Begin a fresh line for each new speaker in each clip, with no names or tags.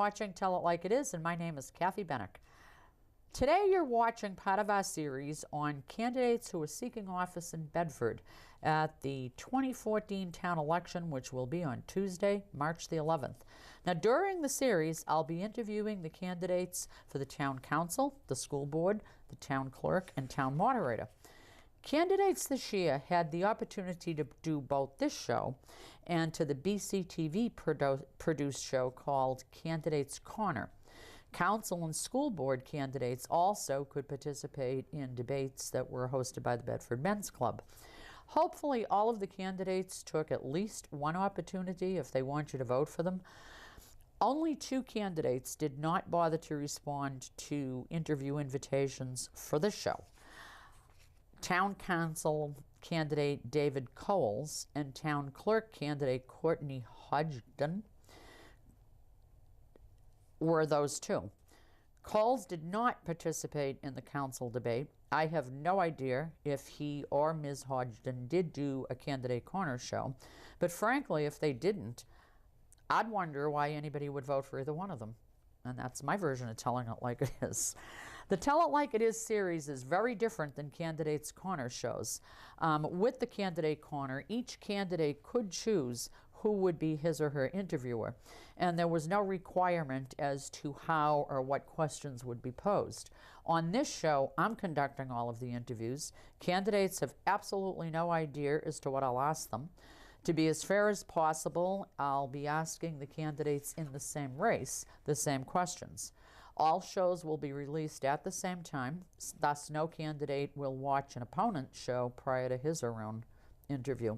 watching Tell It Like It Is, and my name is Kathy Benuck. Today you're watching part of our series on candidates who are seeking office in Bedford at the 2014 town election, which will be on Tuesday, March the 11th. Now, during the series, I'll be interviewing the candidates for the town council, the school board, the town clerk, and town moderator. Candidates this year had the opportunity to do both this show and to the BCTV produced show called Candidates Corner. Council and school board candidates also could participate in debates that were hosted by the Bedford Men's Club. Hopefully all of the candidates took at least one opportunity if they want you to vote for them. Only 2 candidates did not bother to respond to interview invitations for this show. Town council candidate David Coles and town clerk candidate Courtney Hodgson were those 2. Coles did not participate in the council debate. I have no idea if he or Ms. Hodgson did do a candidate corner show, but frankly, if they didn't, I'd wonder why anybody would vote for either one of them. And that's my version of telling it like it is. The Tell It Like It Is series is very different than Candidates Corner shows. With the Candidate Corner, each candidate could choose who would be his or her interviewer, and there was no requirement as to how or what questions would be posed. On this show, I'm conducting all of the interviews. Candidates have absolutely no idea as to what I'll ask them. To be as fair as possible, I'll be asking the candidates in the same race the same questions. All shows will be released at the same time, thus no candidate will watch an opponent's show prior to his or her own interview.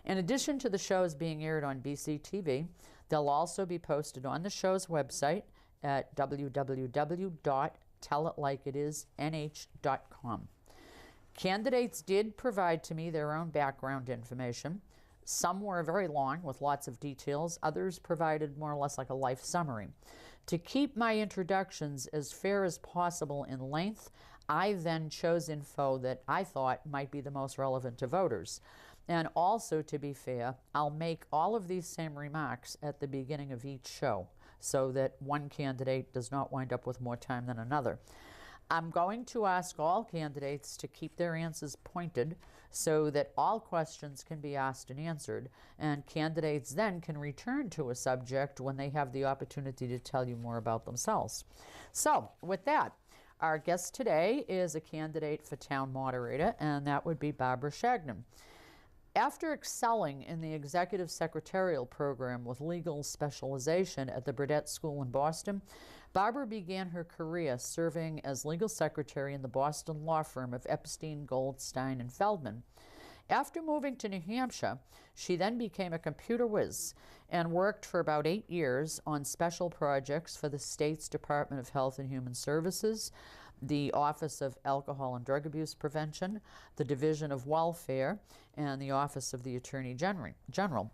In addition to the shows being aired on BCTV, they'll also be posted on the show's website at www.tellitlikeitisnh.com. Candidates did provide to me their own background information. Some were very long with lots of details. Others provided more or less like a life summary. To keep my introductions as fair as possible in length, I then chose info that I thought might be the most relevant to voters. And also, to be fair, I'll make all of these same remarks at the beginning of each show so that one candidate does not wind up with more time than another. I'm going to ask all candidates to keep their answers pointed so that all questions can be asked and answered, and candidates then can return to a subject when they have the opportunity to tell you more about themselves. So, with that, our guest today is a candidate for town moderator, and that would be Barbara Chagnon. After excelling in the executive secretarial program with legal specialization at the Burdett School in Boston, Barbara began her career serving as legal secretary in the Boston law firm of Epstein, Goldstein, and Feldman. After moving to New Hampshire, she then became a computer whiz and worked for about 8 years on special projects for the state's Department of Health and Human Services, the Office of Alcohol and Drug Abuse Prevention, the Division of Welfare, and the Office of the Attorney General.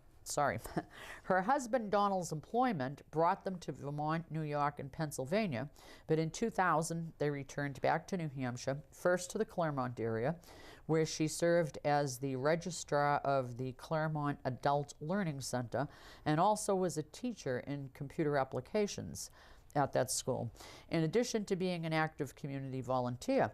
Her husband Donald's employment brought them to Vermont, New York, and Pennsylvania, but in 2000 they returned back to New Hampshire, first to the Claremont area, where she served as the registrar of the Claremont Adult Learning Center and also was a teacher in computer applications at that school, in addition to being an active community volunteer.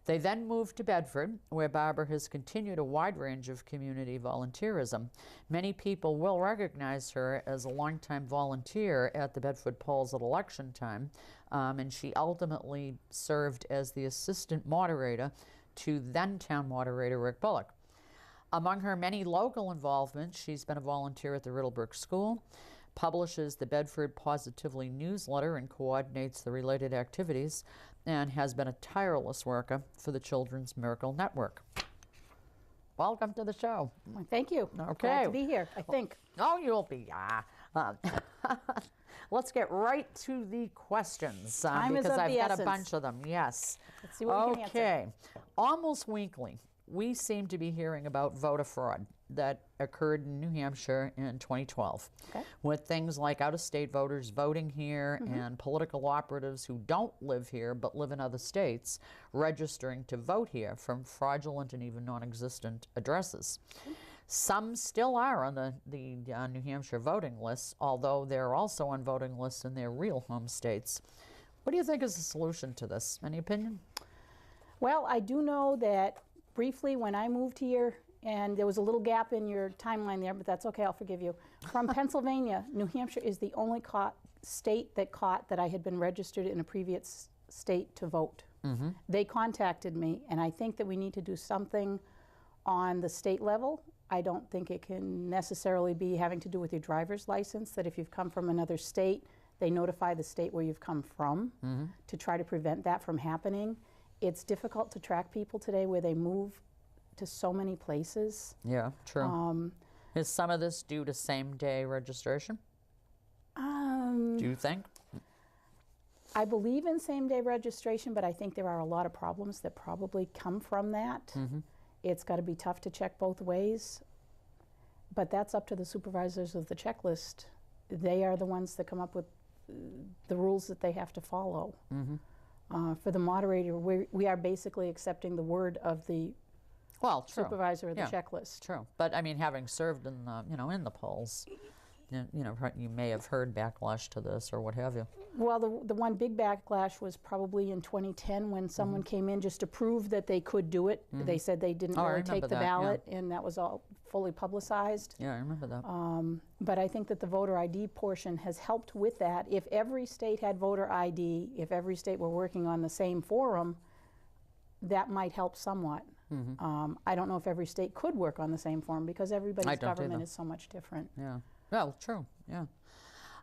They then moved to Bedford, where Barbara has continued a wide range of community volunteerism. Many people will recognize her as a longtime volunteer at the Bedford polls at election time, and she ultimately served as the assistant moderator to then town moderator Rick Bullock. Among her many local involvements, she's been a volunteer at the Riddlebrook School, publishes the Bedford Positively newsletter and coordinates the related activities, and has been a tireless worker for the Children's Miracle Network. Welcome to the show.
Thank you.
Okay.
Glad to be here, I think.
Oh, you'll be. Let's get right to the questions because I've got a bunch of them. Yes.
Let's see what we can answer.
Okay. Almost weekly, we seem to be hearing about voter fraud that occurred in New Hampshire in 2012, with things like out-of-state voters voting here and political operatives who don't live here but live in other states registering to vote here from fraudulent and even non-existent addresses. Some still are on the New Hampshire voting lists, although they're also on voting lists in their real home states. What do you think is the solution to this? Any opinion?
Well, I do know that briefly when I moved here, and there was a little gap in your timeline there, but that's okay, I'll forgive you. From Pennsylvania, New Hampshire is the only state that caught that I had been registered in a previous state to vote. They contacted me, and I think that we need to do something on the state level. I don't think it can necessarily be having to do with your driver's license, that if you've come from another state, they notify the state where you've come from to try to prevent that from happening. It's difficult to track people today where they move to so many places.
Yeah, true. Is some of this due to same-day registration? Do you think?
I believe in same-day registration, but I think there are a lot of problems that probably come from that. It's got to be tough to check both ways, but that's up to the supervisors of the checklist. They are the ones that come up with the rules that they have to follow. For the moderator, we are basically accepting the word of the supervisor of the checklist.
True, but I mean, having served in the in the polls, you may have heard backlash to this or what have you.
Well, the one big backlash was probably in 2010 when someone came in just to prove that they could do it. They said they didn't really take the ballot, and that was all fully publicized.
Yeah, I remember that.
But I think that the voter ID portion has helped with that. If every state had voter ID, if every state were working on the same forum, that might help somewhat. I don't know if every state could work on the same forum because everybody's government is so much different.
Yeah. Well, true, yeah.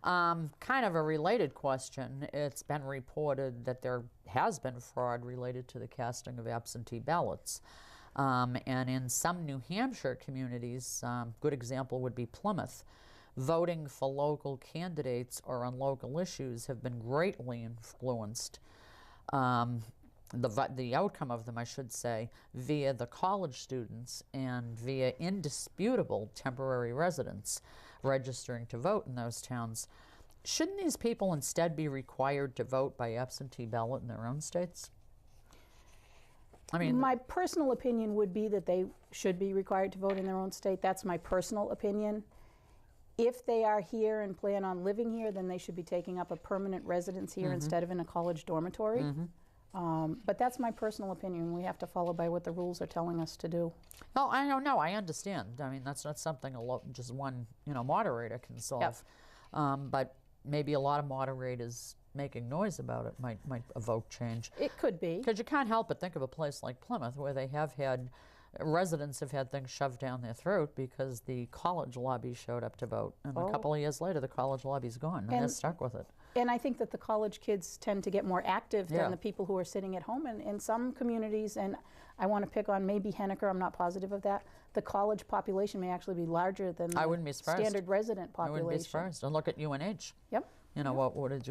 Kind of a related question. It's been reported that there has been fraud related to the casting of absentee ballots. And in some New Hampshire communities, good example would be Plymouth, voting for local candidates or on local issues have been greatly influenced. The outcome of them, I should say, via the college students and via indisputable temporary residents registering to vote in those towns. Shouldn't these people instead be required to vote by absentee ballot in their own states? I mean,
my personal opinion would be that they should be required to vote in their own state. That's my personal opinion. If they are here and plan on living here, then they should be taking up a permanent residence here instead of in a college dormitory. But that's my personal opinion. We have to follow by what the rules are telling us to do.
Oh, I don't know. I understand. I mean, that's not something just one moderator can solve. But maybe a lot of moderators making noise about it might evoke change.
It could be.
Because you can't help but think of a place like Plymouth where they have had residents have had things shoved down their throat because the college lobby showed up to vote. And a couple of years later, the college lobby's gone, and they're stuck with it.
And I think that the college kids tend to get more active than the people who are sitting at home. And in some communities, and I want to pick on maybe Henniker, I'm not positive of that, the college population may actually be larger than the standard resident population.
I wouldn't be surprised. And look at UNH.
Yep.
What would it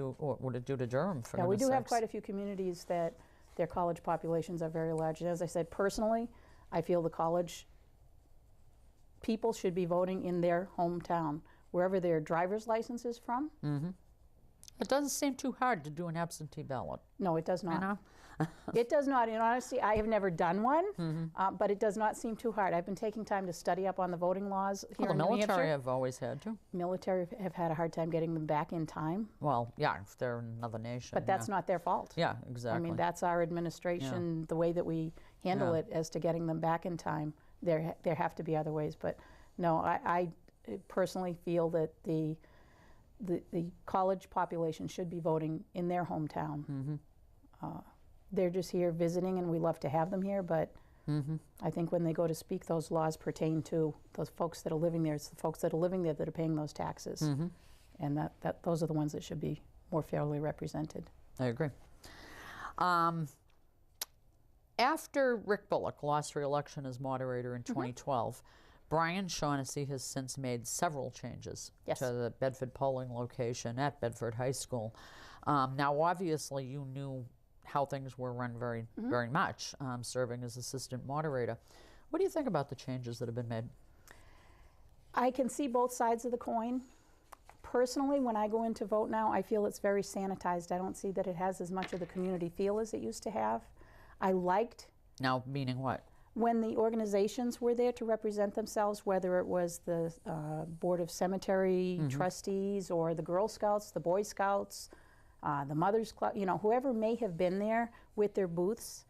do to Durham, for
goodness
we do
have quite a few communities that their college populations are very large. And as I said, personally, I feel the college people should be voting in their hometown, wherever their driver's license is from.
It doesn't seem too hard to do an absentee ballot.
No, it does not. It does not. In honesty, I have never done one, but it does not seem too hard. I've been taking time to study up on the voting laws here in New Hampshire.
The military have always had to.
Military have had a hard time getting them back in time.
Well, yeah, if they're in another nation.
But that's not their fault.
Yeah, exactly.
I mean, that's our administration, the way that we handle it as to getting them back in time. There have to be other ways. But no, I personally feel that the college population should be voting in their hometown. They're just here visiting, and we love to have them here, but I think when they go to speak, those laws pertain to those folks that are living there. It's the folks that are living there that are paying those taxes. And those are the ones that should be more fairly represented.
I agree. After Rick Bullock lost re-election as moderator in 2012, Brian Shaughnessy has since made several changes to the Bedford polling location at Bedford High School. Now, obviously, you knew how things were run very much, serving as assistant moderator. What do you think about the changes that have been made?
I can see both sides of the coin. Personally, when I go in to vote now, I feel it's very sanitized. I don't see that it has as much of the community feel as it used to have. I liked...
Now, meaning what?
when the organizations were there to represent themselves, whether it was the Board of Cemetery Trustees or the Girl Scouts, the Boy Scouts, the Mothers Club, you know, whoever may have been there with their booths,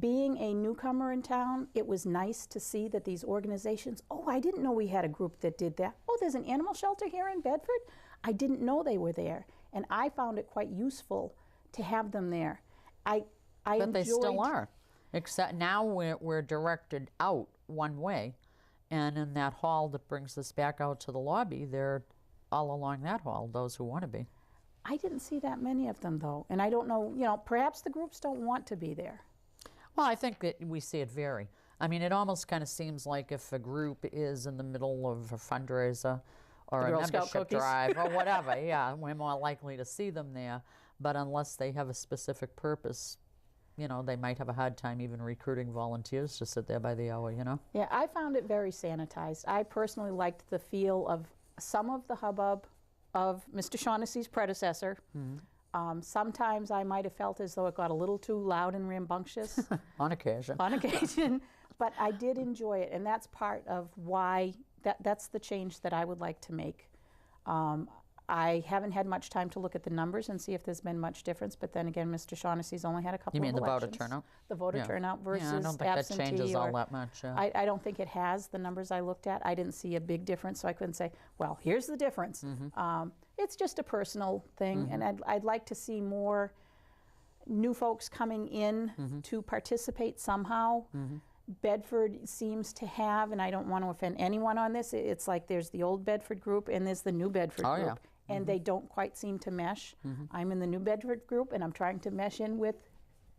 being a newcomer in town, it was nice to see that these organizations, oh, I didn't know we had a group that did that. Oh, there's an animal shelter here in Bedford? I didn't know they were there. And I found it quite useful to have them there. I
But they still are, except now we're directed out one way, and in that hall that brings us back out to the lobby, they're all along that hall, those who want to be.
I didn't see that many of them, though, and I don't know, you know, perhaps the groups don't want to be there.
Well, I think that we see it vary. I mean, it almost kind of seems like if a group is in the middle of a fundraiser or a membership drive or whatever, yeah, we're more likely to see them there. But unless they have a specific purpose, you know, they might have a hard time even recruiting volunteers to sit there by the hour, you know?
Yeah, I found it very sanitized. I personally liked the feel of some of the hubbub of Mr. Shaughnessy's predecessor. Sometimes I might have felt as though it got a little too loud and rambunctious.
On occasion.
On occasion. But I did enjoy it, and that's part of why, that's the change that I would like to make. I haven't had much time to look at the numbers and see if there's been much difference, but then again, Mr. Shaughnessy's only had a couple of elections.
You mean the voter turnout?
The voter turnout versus
absentee. I don't think that changes all that much.
I don't think it has. The numbers I looked at, I didn't see a big difference, so I couldn't say, well, here's the difference. It's just a personal thing, and I'd like to see more new folks coming in to participate somehow. Bedford seems to have, and I don't want to offend anyone on this, it's like there's the old Bedford group and there's the new Bedford group.
Yeah.
And they don't quite seem to mesh. I'm in the new Bedford group, and I'm trying to mesh in with,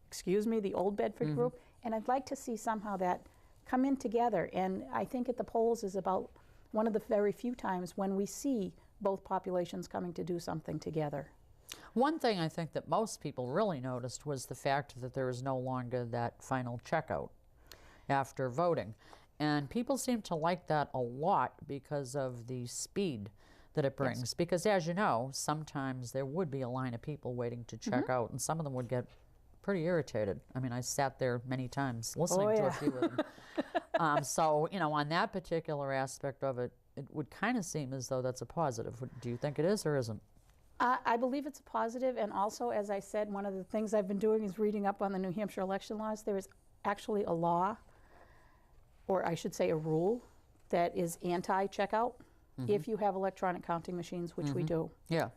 excuse me, the old Bedford group. And I'd like to see somehow that come in together. And I think at the polls is about one of the very few times when we see both populations coming to do something together.
One thing I think that most people really noticed was the fact that there is no longer that final checkout after voting. And people seem to like that a lot because of the speed that it brings. Yes. Because as you know, sometimes there would be a line of people waiting to check out, and some of them would get pretty irritated. I mean, I sat there many times listening to a few of them. So, you know, on that particular aspect of it, it would kind of seem as though that's a positive. Do you think it is or isn't?
I believe it's a positive, and also, as I said, one of the things I've been doing is reading up on the New Hampshire election laws. There is actually a law, or I should say a rule, that is anti-checkout if you have electronic counting machines, which we do.
Yeah.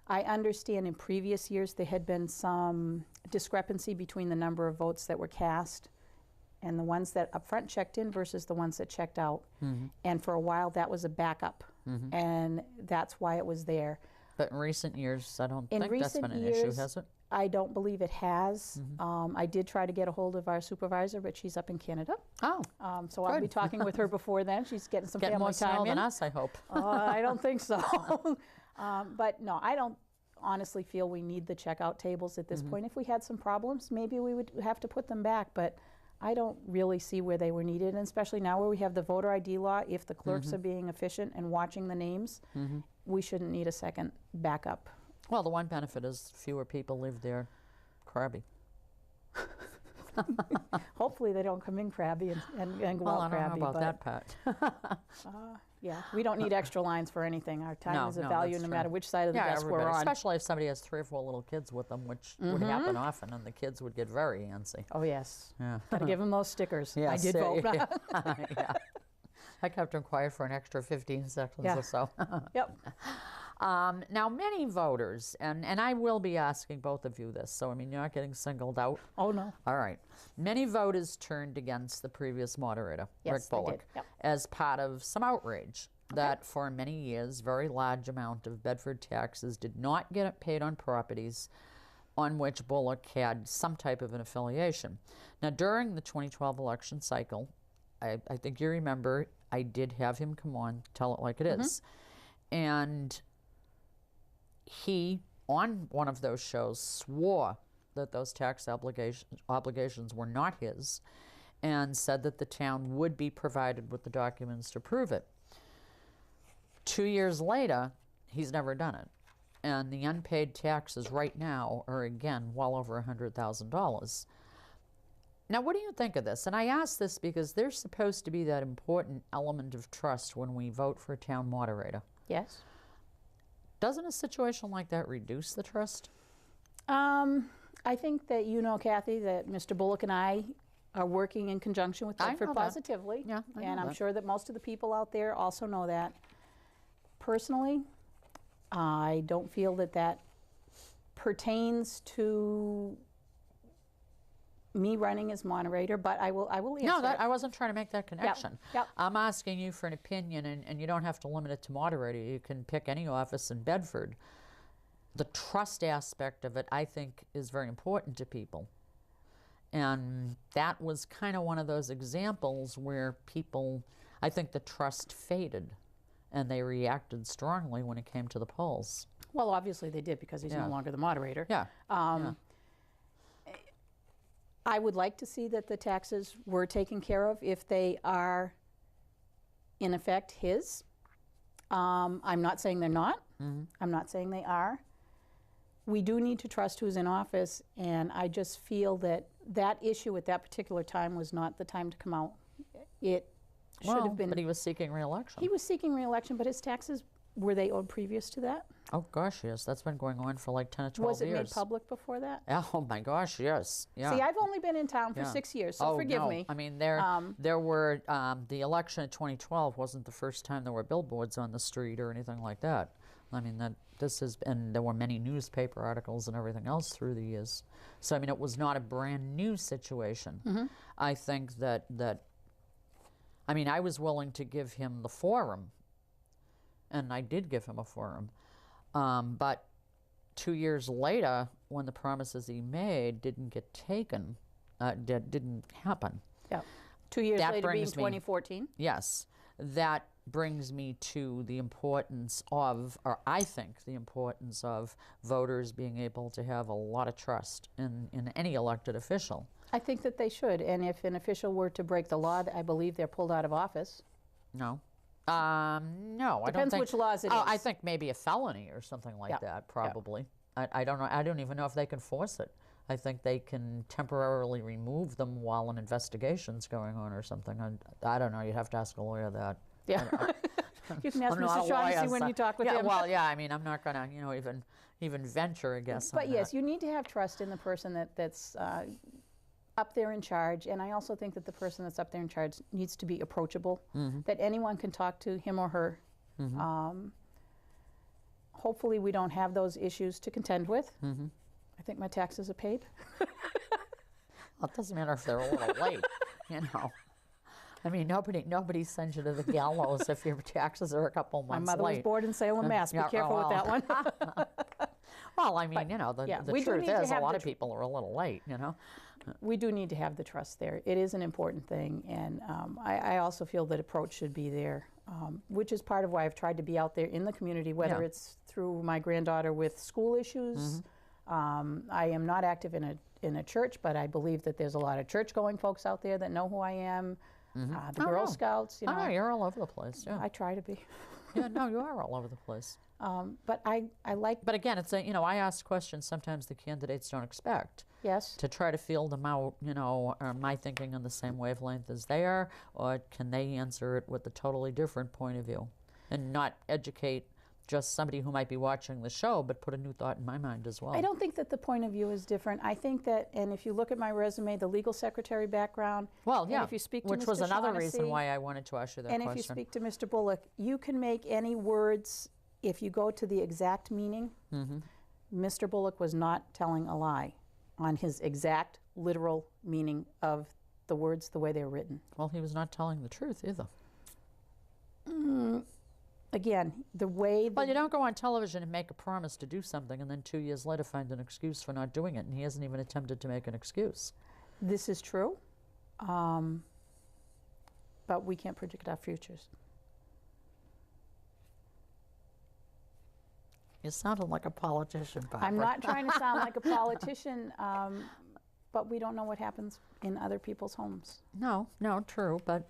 I understand in previous years there had been some discrepancy between the number of votes that were cast and the ones that up front checked in versus the ones that checked out. And for a while that was a backup, and that's why it was there.
But in recent years, I don't think that's been an issue, has it?
I don't believe it has. I did try to get a hold of our supervisor, but she's up in Canada.
Oh,
so I'll be talking with her before then. She's getting some family
more
time
snow
in.
than us, I hope.
I don't think so. But no, I don't honestly feel we need the checkout tables at this point. If we had some problems, maybe we would have to put them back, but I don't really see where they were needed, and especially now where we have the voter ID law, if the clerks are being efficient and watching the names, we shouldn't need a second backup.
Well, the one benefit is fewer people live there crabby.
Hopefully they don't come in crabby and go out crabby.
I don't know about that part.
Yeah, we don't need extra lines for anything. Our time is of value no matter which side of the desk we're on.
Especially if somebody has 3 or 4 little kids with them, which would happen often, and the kids would get very antsy.
Oh, yes.
Yeah.
Got to give them those stickers.
Yes,
I did vote.
Yeah. I kept them quiet for an extra 15 seconds or so.
Yep.
Now, many voters, and I will be asking both of you this, so I mean, you're not getting singled out.
Oh, no.
All right. Many voters turned against the previous moderator, Rick Bullock, as part of some outrage that for many years, very large amount of Bedford taxes did not get paid on properties on which Bullock had some type of an affiliation. Now, during the 2012 election cycle, I think you remember, I did have him come on, tell it like it is. And he, on one of those shows, swore that those tax obligations were not his, and said that the town would be provided with the documents to prove it. 2 years later, he's never done it. And the unpaid taxes right now are, again, well over $100,000. Now, what do you think of this? And I ask this because there's supposed to be that important element of trust when we vote for a town moderator.
Yes.
Doesn't a situation like that reduce the trust?
I think that Kathy, that Mr. Bullock and I are working in conjunction with
I
Bedford
know that.
positively.
Yeah, I
and
know
I'm
that.
sure that most of the people out there also know that. Personally, I don't feel that that pertains to me running as moderator, but I will answer
No,
it.
I wasn't trying to make that connection.
Yep.
I'm asking you for an opinion, and you don't have to limit it to moderator. You can pick any office in Bedford. The trust aspect of it, I think, is very important to people. And that was kind of one of those examples where people, I think the trust faded, and they reacted strongly when it came to the polls.
Well, obviously they did, because he's no longer the moderator.
Yeah.
I would like to see that the taxes were taken care of if they are, in effect, his. I'm not saying they're not. I'm not saying they are. We do need to trust who's in office, and I just feel that that issue at that particular time was not the time to come out. It should have been.
But he was seeking re-election.
He was seeking re-election, but his taxes, were they owed previous to that?
Oh gosh, yes, that's been going on for like 10 or 12 years.
Was it made public before that?
Oh my gosh, yes. Yeah.
See, I've only been in town for 6 years, so forgive
no.
me.
I mean, there were, the election of 2012 wasn't the first time there were billboards on the street or anything like that. I mean, there were many newspaper articles and everything else through the years. So, I mean, it was not a brand new situation. I think that, I mean, I was willing to give him the forum, and I did give him a forum. But 2 years later, when the promises he made didn't get taken, didn't happen.
Yeah. 2 years
That
later being
brings me-
2014.
Yes, that brings me to the importance of, or I think the importance of voters being able to have a lot of trust in any elected official.
I think that they should, and if an official were to break the law, I believe they're pulled out of office.
No. No, I don't
Depends
think.
which laws it
Oh,
is.
I think maybe a felony or something like that, probably. I don't know. I don't even know if they can force it. I think they can temporarily remove them while an investigation's going on or something. I don't know. You'd have to ask a lawyer that.
Yeah. You can ask
I'm not
Mr.
a
Shaughnessy
lawyer,
when
so-
you talk with
yeah,
him.
Well, yeah. I mean, I'm not gonna, even venture a guess.
But
on
yes,
that.
you need to have trust in the person that's up there in charge, and I also think that the person that's up there in charge needs to be approachable, that anyone can talk to him or her. Hopefully we don't have those issues to contend with. I think my taxes are paid.
Well, it doesn't matter if they're a little late, I mean, nobody sends you to the gallows if your taxes are a couple
My
months
mother
late.
was born in Salem, Mass. Be
yeah,
careful with that one.
Well, I mean, the
we do
truth
need to
is a
have
lot
the
of people are a little late,
We do need to have the trust there. It is an important thing, and I also feel that approach should be there, which is part of why I've tried to be out there in the community, whether
Yeah.
it's through my granddaughter with school issues. I am not active in a church, but I believe that there's a lot of church-going folks out there that know who I am. The
Oh,
Girl
no.
Scouts,
Oh, no, you're all over the place, yeah.
I try to be.
Yeah, no, you are all over the place.
But I like,
But again, it's I ask questions sometimes the candidates don't expect.
yes,
To try to feel them out, am I thinking on the same wavelength as they are, or can they answer it with a totally different point of view, and not educate just somebody who might be watching the show, but put a new thought in my mind as well.
I don't think that the point of view is different. I think that, and if you look at my resume, the legal secretary background,
Well,
and
yeah,
if you speak to
which
Mr.
was another reason
Shaughnessy,
why I wanted to ask you that
and
question.
if you speak to Mr. Bullock, you can make any words, if you go to the exact meaning, Mr. Bullock was not telling a lie on his exact literal meaning of the words the way they were written.
Well, he was not telling the truth either.
Again, the way
Well, you don't go on television and make a promise to do something and then 2 years later find an excuse for not doing it, and he hasn't even attempted to make an excuse.
this is true, but we can't predict our futures.
You sounded like a politician, Barbara.
I'm not trying to sound like a politician, but we don't know what happens in other people's homes.
No, true, but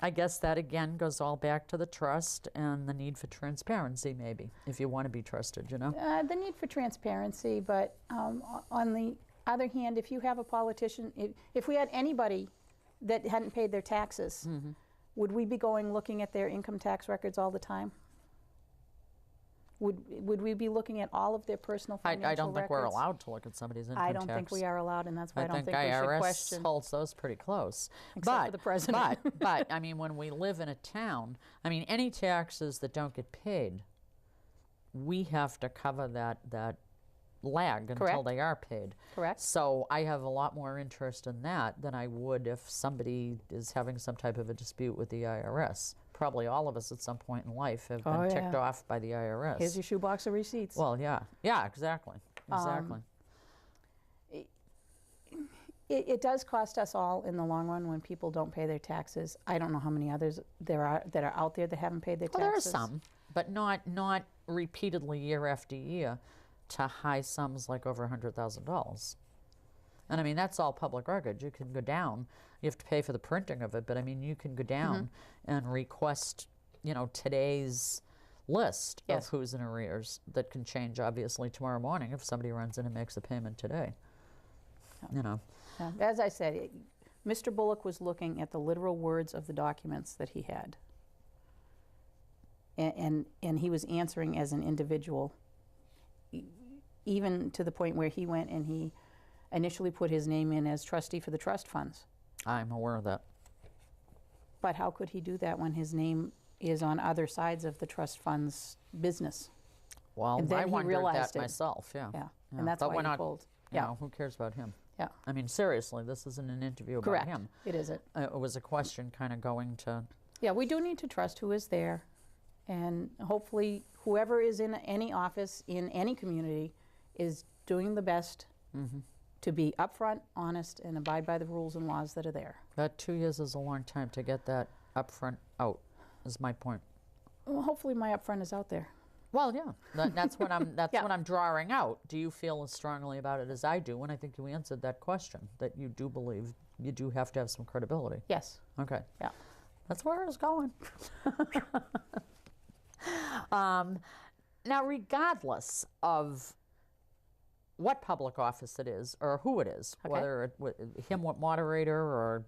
I guess that again goes all back to the trust and the need for transparency, maybe, if you want to be trusted,
The need for transparency, but on the other hand, if you have a politician, if we had anybody that hadn't paid their taxes, would we be going looking at their income tax records all the time? Would we be looking at all of their personal financial records?
I don't think we're allowed to look at somebody's income tax.
I don't think we are allowed, and that's why I don't think we should
IRS
question.
holds those pretty close.
Except for the president.
but I mean, when we live in a town, I mean, any taxes that don't get paid, we have to cover that lag until
Correct.
they are paid.
Correct.
So I have a lot more interest in that than I would if somebody is having some type of a dispute with the IRS. Probably all of us at some point in life have been ticked off by the IRS.
Here's your shoebox of receipts.
Well, yeah, exactly.
It does cost us all in the long run when people don't pay their taxes. I don't know how many others there are that are out there that haven't paid their taxes.
Well, there are some, but not repeatedly year after year to high sums like over $100,000. And I mean, that's all public record. You can go down. You have to pay for the printing of it, but I mean, you can go down and request, today's list of who's in arrears. That can change, obviously, tomorrow morning if somebody runs in and makes a payment today.
As I said, Mr. Bullock was looking at the literal words of the documents that he had. And he was answering as an individual, even to the point where he went and he initially put his name in as trustee for the trust funds.
I'm aware of that.
But how could he do that when his name is on other sides of the trust fund's business?
Well,
and then
I
he
wondered
realized
that myself,
Yeah, and that's
but
why he pulled.
Who cares about him?
Yeah.
I mean, seriously, this isn't an interview
Correct.
about him.
It isn't.
It was a question kind of going to...
Yeah, we do need to trust who is there. And hopefully whoever is in any office in any community is doing the best to be upfront, honest, and abide by the rules and laws that are there.
That 2 years is a long time to get that upfront out, is my point.
Well, hopefully my upfront is out there.
Well, yeah, that's what I'm. That's what I'm drawing out. Do you feel as strongly about it as I do? And I think you answered that question. That you do believe you do have to have some credibility.
Yes.
Okay.
Yeah.
That's where I was going. Now, regardless of what public office it is or who it is, whether it him what moderator or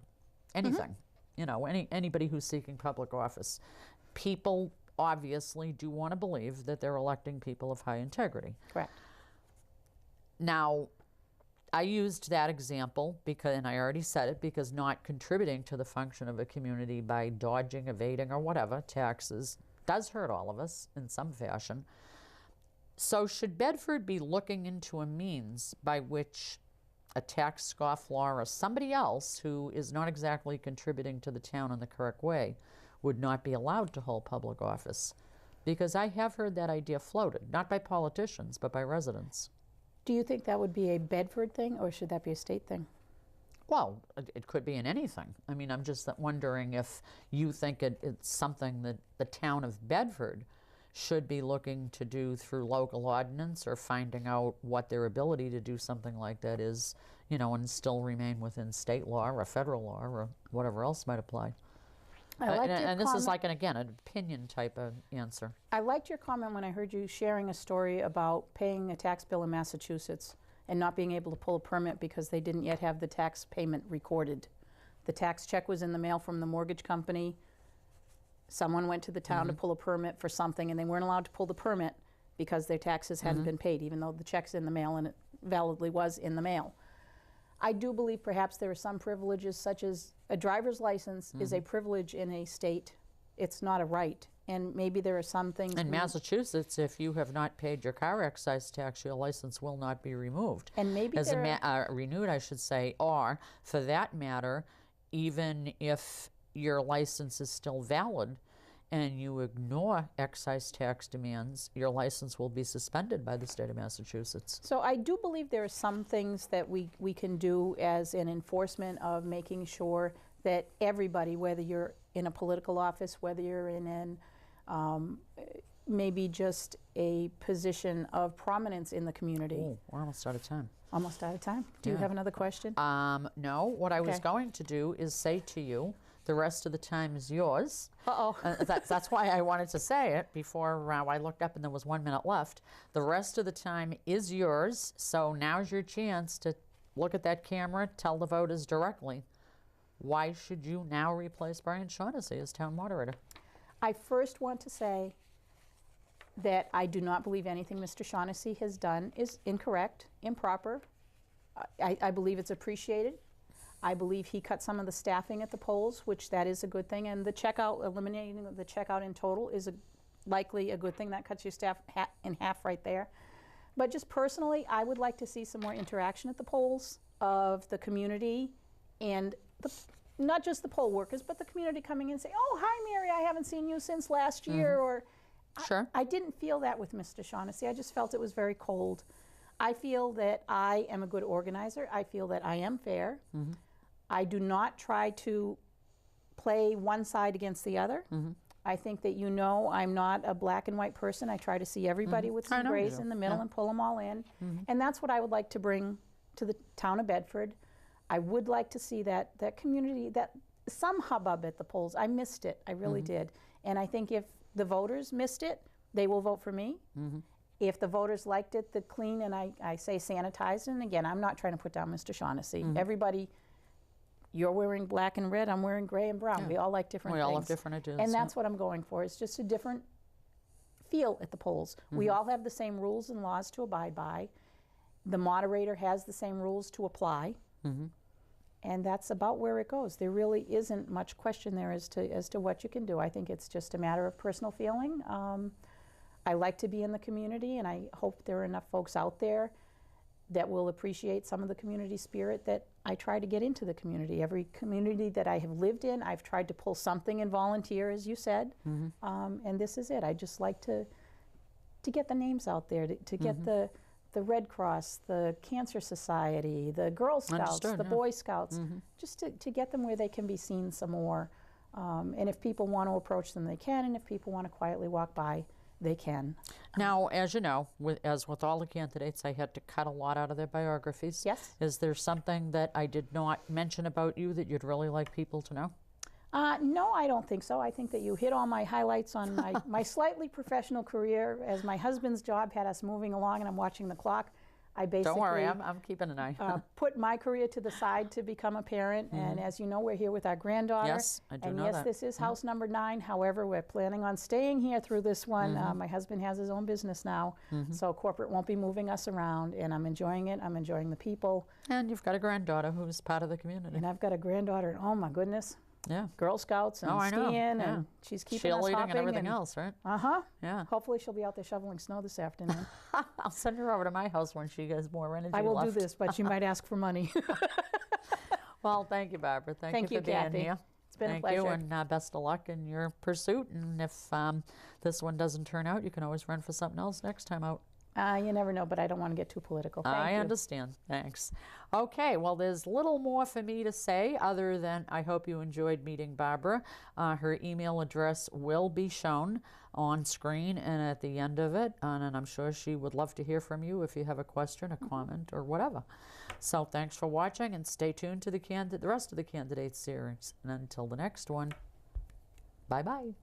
anything, anybody who's seeking public office, people obviously do want to believe that they're electing people of high integrity.
Correct.
Now, I used that example because, and I already said it, because not contributing to the function of a community by dodging, evading, or whatever taxes does hurt all of us in some fashion. So should Bedford be looking into a means by which a tax scofflaw or somebody else who is not exactly contributing to the town in the correct way would not be allowed to hold public office? Because I have heard that idea floated, not by politicians, but by residents.
Do you think that would be a Bedford thing, or should that be a state thing?
Well, it could be in anything. I mean, I'm just wondering if you think it's something that the town of Bedford should be looking to do through local ordinance, or finding out what their ability to do something like that is, and still remain within state law or federal law or whatever else might apply. And this is like, again, an opinion type of answer.
I liked your comment when I heard you sharing a story about paying a tax bill in Massachusetts and not being able to pull a permit because they didn't yet have the tax payment recorded. The tax check was in the mail from the mortgage company. Someone went to the town to pull a permit for something, and they weren't allowed to pull the permit because their taxes hadn't been paid, even though the check's in the mail and it validly was in the mail. I do believe perhaps there are some privileges, such as a driver's license is a privilege in a state. It's not a right. And maybe there are some things...
In Massachusetts, if you have not paid your car excise tax, your license will not be removed.
And maybe
renewed, I should say, or, for that matter, even if your license is still valid and you ignore excise tax demands, your license will be suspended by the state of Massachusetts.
So I do believe there are some things that we can do as an enforcement of making sure that everybody, whether you're in a political office, whether you're in an maybe just a position of prominence in the community.
Oh, we're almost out of time.
Almost out of time. Do you have another question?
No. What I was going to do is say to you, the rest of the time is yours.
Uh-oh.
That's why I wanted to say it before I looked up and there was 1 minute left. The rest of the time is yours, so now's your chance to look at that camera, tell the voters directly, why should you now replace Brian Shaughnessy as town moderator?
I first want to say that I do not believe anything Mr. Shaughnessy has done is incorrect, improper. I believe it's appreciated. I believe he cut some of the staffing at the polls, which that is a good thing, and the checkout, eliminating the checkout in total is likely a good thing. That cuts your staff in half right there. But just personally, I would like to see some more interaction at the polls of the community and not just the poll workers, but the community coming in and say, oh, hi, Mary, I haven't seen you since last year. Or
Sure.
I didn't feel that with Mr. Shaughnessy. I just felt it was very cold. I feel that I am a good organizer. I feel that I am fair. I do not try to play one side against the other. I think that I'm not a black and white person. I try to see everybody with some grays in the middle and pull them all in. And that's what I would like to bring to the town of Bedford. I would like to see that community, that some hubbub at the polls. I missed it. I really did. And I think if the voters missed it, they will vote for me. If the voters liked it, the clean, and I say sanitized, and again, I'm not trying to put down Mr. Shaughnessy. Everybody, you're wearing black and red, I'm wearing gray and brown. We all like different things.
We all have different ideas.
And that's what I'm going for. It's just a different feel at the polls. We all have the same rules and laws to abide by. The moderator has the same rules to apply. And that's about where it goes. There really isn't much question there as to what you can do. I think it's just a matter of personal feeling. I like to be in the community, and I hope there are enough folks out there that will appreciate some of the community spirit that I try to get into the community. Every community that I have lived in, I've tried to pull something and volunteer, as you said, and this is it. I just like to get the names out there, to get the Red Cross, the Cancer Society, the Girl Scouts, the Boy Scouts, just to get them where they can be seen some more. And if people want to approach them, they can, and if people want to quietly walk by, they can.
Now, as you know, as with all the candidates, I had to cut a lot out of their biographies.
Yes.
Is there something that I did not mention about you that you'd really like people to know?
No, I don't think so. I think that you hit all my highlights on my slightly professional career. As my husband's job had us moving along, and I'm watching the clock, I basically
Don't worry, I'm keeping an eye.
put my career to the side to become a parent. And as you know, we're here with our granddaughter.
Yes, I do
and
know
yes,
that.
this is house number 9. However, we're planning on staying here through this one. My husband has his own business now, so corporate won't be moving us around, and I'm enjoying it. I'm enjoying the people.
And you've got a granddaughter who's part of the community.
And I've got a granddaughter, and oh my goodness.
Yeah.
Girl Scouts and
I know.
skiing, and she's keeping us
Cheerleading
hopping.
and everything else, right?
Yeah. Hopefully she'll be out there shoveling snow this afternoon.
I'll send her over to my house when she gets more energy
I will
left.
do this, but she might ask for money.
Well, thank you, Barbara. Thank you for being
Kathy.
here.
It's been
Thank
a pleasure.
you, and best of luck in your pursuit. And if this one doesn't turn out, you can always run for something else next time out.
You never know, but I don't want to get too political. Thank you.
I understand. Thanks. Okay, well, there's little more for me to say other than I hope you enjoyed meeting Barbara. Her email address will be shown on screen and at the end of it, and I'm sure she would love to hear from you if you have a question, a comment, or whatever. So thanks for watching, and stay tuned to the rest of the candidate series. And until the next one, bye-bye.